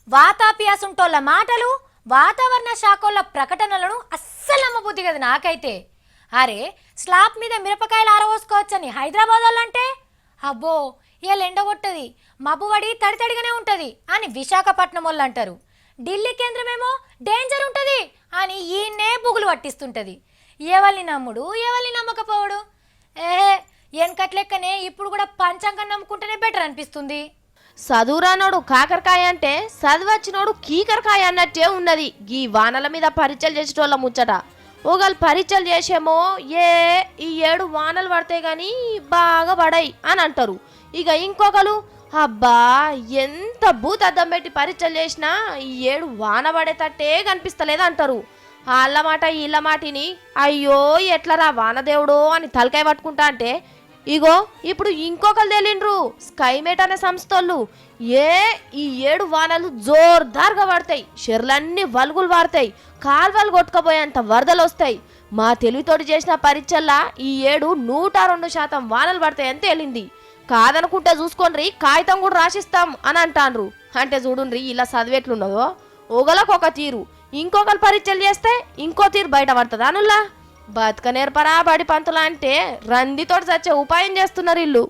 వాతాపియాసుంటోళ్ళ మాటలు, వాతావరణ శాఖల ప్రకటనలను అస్సలు నమ్మబుద్ధి కదా నాకైతే. అరే స్లాబ్ మీద మిరపకాయలు ఆరవోసుకోవచ్చని హైదరాబాద్ వాళ్ళంటే, అబ్బో ఇలా ఎండగొట్టది, మబ్బువడి తడితడిగానే ఉంటుంది అని విశాఖపట్నం వాళ్ళు అంటారు. ఢిల్లీ కేంద్రమేమో డేంజర్ ఉంటుంది అని ఈయన్నే బుగులు పట్టిస్తుంటుంది. ఎవరిని నమ్ముడు, ఎవరిని నమ్మకపోవడు? వెనకట్లెక్కనే ఇప్పుడు కూడా పంచాంగం నమ్ముకుంటేనే బెటర్ అనిపిస్తుంది. చదువురానోడు కాకరకాయ అంటే చదివచ్చినోడు కీకరకాయ అన్నట్టే ఉన్నది ఈ వానల మీద పరీక్షలు చేసేటోళ్ళ ముచ్చట. ఒకళ్ళు పరీక్షలు చేసేమో ఈ ఏడు వానలు పడతాయి కానీ బాగా పడాయి అని అంటారు. ఇక ఇంకొకరు అబ్బా ఎంత భూతద్దం పెట్టి పరీక్షలు చేసినా ఈ ఏడు వాన పడేటట్టే కనిపిస్తలేదు అంటారు. వాళ్ళ మాట వీళ్ళ మాటిని అయ్యో ఎట్లరా వానదేవుడో అని తలకాయ పట్టుకుంటా అంటే, ఇగో ఇప్పుడు ఇంకొకరు తెలిండ్రు స్కైమేట్ అనే సంస్థలు. ఈ ఏడు వానలు జోర్దార్గా పడతాయి, చెర్లన్నీ వలుగులు వారుతాయి, కాల్వలు కొట్టుకపోయేంత వరదలు వస్తాయి. మా తెలివితోటి చేసిన పరీక్షల్లా ఈ ఏడు 102% వానలు పడతాయని తేలింది. కాదనుకుంటే చూసుకోండి కాగితం కూడా రాసిస్తాం అని అంటాన్రు. అంటే చూడుండ్రి ఇలా చదివేట్లున్నదో. ఒకళ్ళకొక తీరు, ఇంకొకరు పరీక్షలు చేస్తే ఇంకో తీరు బయట పడుతుంది అనుల్లా. బతక నేర్పరా బడి పంతులా అంటే రందితోటి చచ్చే ఉపాయం చేస్తున్నారు ఇల్లు.